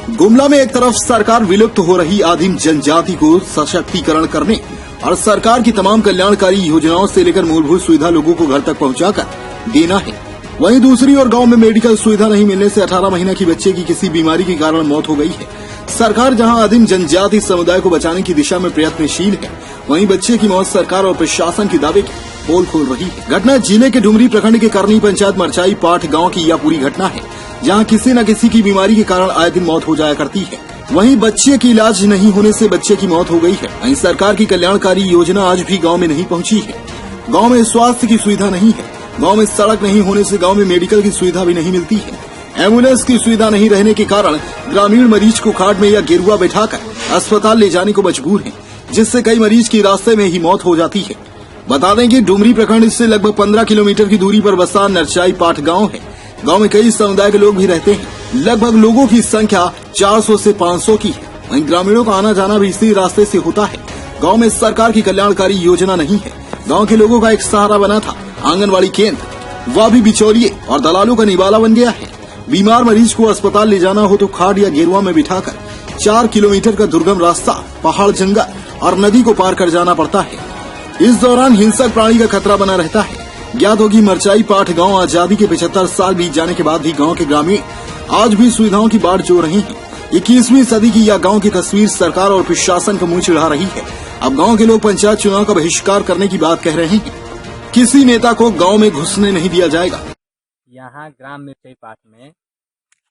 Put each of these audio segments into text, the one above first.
गुमला में एक तरफ सरकार विलुप्त हो रही आदिम जनजाति को सशक्तिकरण करने और सरकार की तमाम कल्याणकारी योजनाओं से लेकर मूलभूत सुविधा लोगों को घर तक पहुंचाकर देना है, वहीं दूसरी ओर गांव में मेडिकल सुविधा नहीं मिलने से 18 महीना की बच्चे की किसी बीमारी के कारण मौत हो गई है। सरकार जहां आदिम जनजाति समुदाय को बचाने की दिशा में प्रयत्नशील है, वहीं बच्चे की मौत सरकार और प्रशासन की दावे की पोल खोल रही है। घटना जिले के डुमरी प्रखंड के करनी पंचायत मरचाई पाठ गांव की यह पूरी घटना है, जहां किसी न किसी की बीमारी के कारण आए दिन मौत हो जाया करती है। वहीं बच्चे की इलाज नहीं होने से बच्चे की मौत हो गई है। वहीं सरकार की कल्याणकारी योजना आज भी गांव में नहीं पहुंची है। गांव में स्वास्थ्य की सुविधा नहीं है। गांव में सड़क नहीं होने से गांव में मेडिकल की सुविधा भी नहीं मिलती है। एम्बुलेंस की सुविधा नहीं रहने के कारण ग्रामीण मरीज को खाट में या गेरुआ बैठाकर अस्पताल ले जाने को मजबूर हैं, जिससे कई मरीज की रास्ते में ही मौत हो जाती है। बता दें कि डुमरी प्रखंड से लगभग 15 किलोमीटर की दूरी पर बसा नरचाई पाठ गांव है। गांव में कई समुदाय के लोग भी रहते हैं। लगभग लोगों की संख्या 400 से 500 की है। वहीं ग्रामीणों का आना जाना भी इसी रास्ते से होता है। गांव में सरकार की कल्याणकारी योजना नहीं है। गांव के लोगों का एक सहारा बना था आंगनवाड़ी केंद्र, वह भी बिचौलिए और दलालों का निवाला बन गया है। बीमार मरीज को अस्पताल ले जाना हो तो खाट या गेरुआ में बिठाकर 4 किलोमीटर का दुर्गम रास्ता पहाड़, जंगल और नदी को पार कर जाना पड़ता है। इस दौरान हिंसक प्राणी का खतरा बना रहता है। ज्ञात होगी मरचाई पाठ गांव आजादी के 75 साल बीत जाने के बाद भी गांव के ग्रामीण आज भी सुविधाओं की बाढ़ जो रहे हैं। 21वीं सदी की यह गांव की तस्वीर सरकार और प्रशासन को मुंह चिढ़ा रही है। अब गांव के लोग पंचायत चुनाव का बहिष्कार करने की बात कह रहे हैं। किसी नेता को गांव में घुसने नहीं दिया जाएगा। यहाँ ग्राम मिर्चाई पाठ में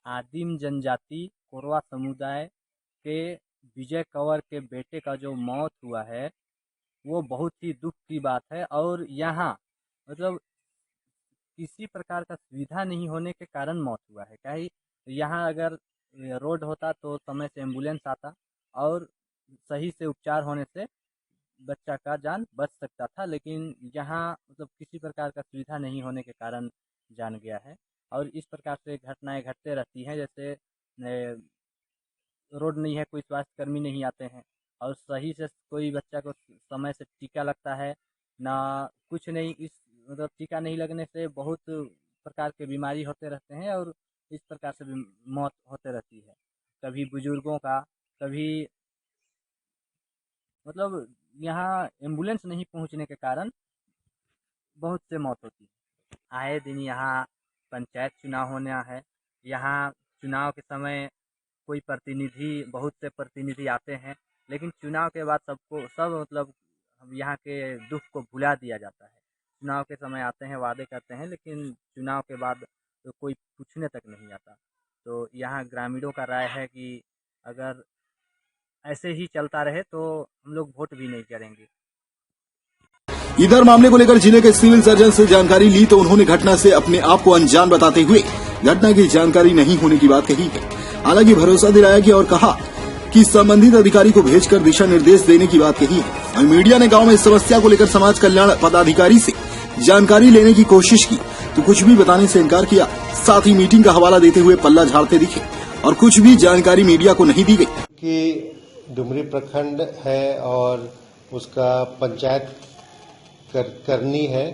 आदिम जनजाति कोरवा समुदाय के विजय कंवर के बेटे का जो मौत हुआ है वो बहुत ही दुख की बात है। और यहाँ मतलब किसी प्रकार का सुविधा नहीं होने के कारण मौत हुआ है। क्या यहाँ अगर रोड होता तो समय से एम्बुलेंस आता और सही से उपचार होने से बच्चा का जान बच सकता था, लेकिन यहाँ मतलब किसी प्रकार का सुविधा नहीं होने के कारण जान गया है। और इस प्रकार से घटनाएं घटते रहती हैं, जैसे रोड नहीं है, कोई स्वास्थ्य कर्मी नहीं आते हैं और सही से कोई बच्चा को समय से टीका लगता है ना कुछ नहीं। इस मतलब टीका नहीं लगने से बहुत प्रकार के बीमारी होते रहते हैं और इस प्रकार से भी मौत होते रहती है। कभी बुजुर्गों का, कभी मतलब यहाँ एम्बुलेंस नहीं पहुँचने के कारण बहुत से मौत होती है। आए दिन यहाँ पंचायत चुनाव होना है। यहाँ चुनाव के समय कोई प्रतिनिधि, बहुत से प्रतिनिधि आते हैं, लेकिन चुनाव के बाद सब मतलब यहाँ के दुख को भुला दिया जाता है। चुनाव के समय आते हैं, वादे करते हैं, लेकिन चुनाव के बाद तो कोई पूछने तक नहीं आता। तो यहाँ ग्रामीणों का राय है कि अगर ऐसे ही चलता रहे तो हम लोग वोट भी नहीं करेंगे। इधर मामले को लेकर जिले के सिविल सर्जन से जानकारी ली तो उन्होंने घटना से अपने आप को अनजान बताते हुए घटना की जानकारी नहीं होने की बात कही है। हालांकि भरोसा दिलाया कि और कहा कि संबंधित अधिकारी को भेजकर दिशा निर्देश देने की बात कही है। मीडिया ने गांव में इस समस्या को लेकर समाज कल्याण पदाधिकारी से जानकारी लेने की कोशिश की तो कुछ भी बताने से इनकार किया। साथ ही मीटिंग का हवाला देते हुए पल्ला झाड़ते दिखे और कुछ भी जानकारी मीडिया को नहीं दी गई। कि डुमरी प्रखंड है और उसका पंचायत करनी है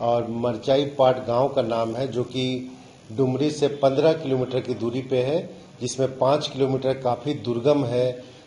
और मरचाई पाठ गांव का नाम है, जो कि डुमरी से 15 किलोमीटर की दूरी पे है, जिसमें 5 किलोमीटर काफी दुर्गम है,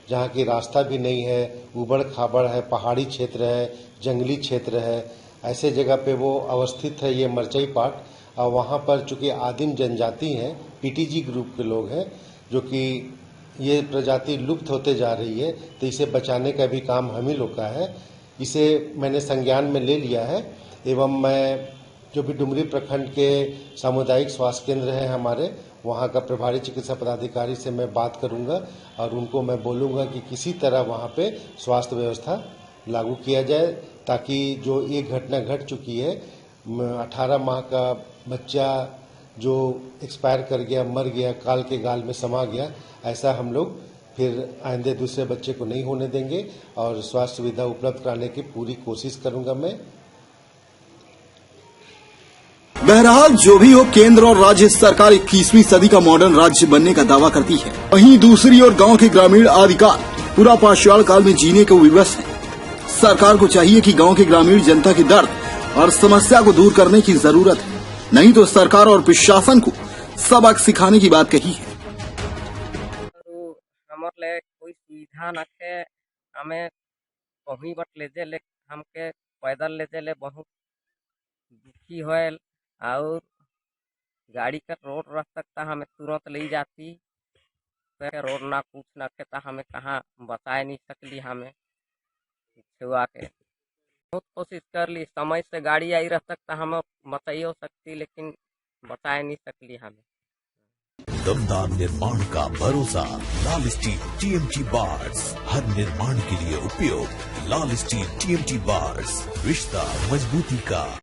जहां की रास्ता भी नहीं है, उबड़ खाबड़ है, पहाड़ी क्षेत्र है, जंगली क्षेत्र है। ऐसे जगह पे वो अवस्थित है ये मरचाई पाठ। और वहां पर चूंकि आदिम जनजाति हैं, पीटीजी ग्रुप के लोग हैं, जो कि ये प्रजाति लुप्त होते जा रही है, तो इसे बचाने का भी काम हम ही लोग का है। इसे मैंने संज्ञान में ले लिया है एवं मैं जो भी डुमरी प्रखंड के सामुदायिक स्वास्थ्य केंद्र है हमारे, वहाँ का प्रभारी चिकित्सा पदाधिकारी से मैं बात करूंगा और उनको मैं बोलूंगा कि किसी तरह वहाँ पे स्वास्थ्य व्यवस्था लागू किया जाए, ताकि जो ये घटना घट चुकी है, 18 माह का बच्चा जो एक्सपायर कर गया, मर गया, काल के गाल में समा गया, ऐसा हम लोग फिर आइंदे दूसरे बच्चे को नहीं होने देंगे और स्वास्थ्य सुविधा उपलब्ध कराने की पूरी कोशिश करूंगा मैं। बहरहाल जो भी हो, केंद्र और राज्य सरकार 21वीं सदी का मॉडर्न राज्य बनने का दावा करती है। वहीं दूसरी ओर गांव के ग्रामीण आदिकाल पूरा पाषाण काल में जीने को विवश है। सरकार को चाहिए कि गांव के ग्रामीण जनता की दर्द और समस्या को दूर करने की जरूरत है, नहीं तो सरकार और प्रशासन को सबक सिखाने की बात कही है। हमारे कोई सुविधा न थे। हमें कहीं बट ले जे ले हमके पैदल ले जे ले बहुत दुखी होल। और गाड़ी का रोड रह सकता हमें तुरंत ले जाती, तो रोड ना कुछ न थे तो हमें कहाँ बताए नहीं सकली। हमें छुआ के बहुत कोशिश कर ली, समय से गाड़ी आई रह सकता हम बताइयो सकती, लेकिन बताए नहीं सकली हमें। दमदार निर्माण का भरोसा लाल स्टील टीएमटी बार्स, हर निर्माण के लिए उपयोग। लाल स्टील टीएमटी बार्स, रिश्ता मजबूती का।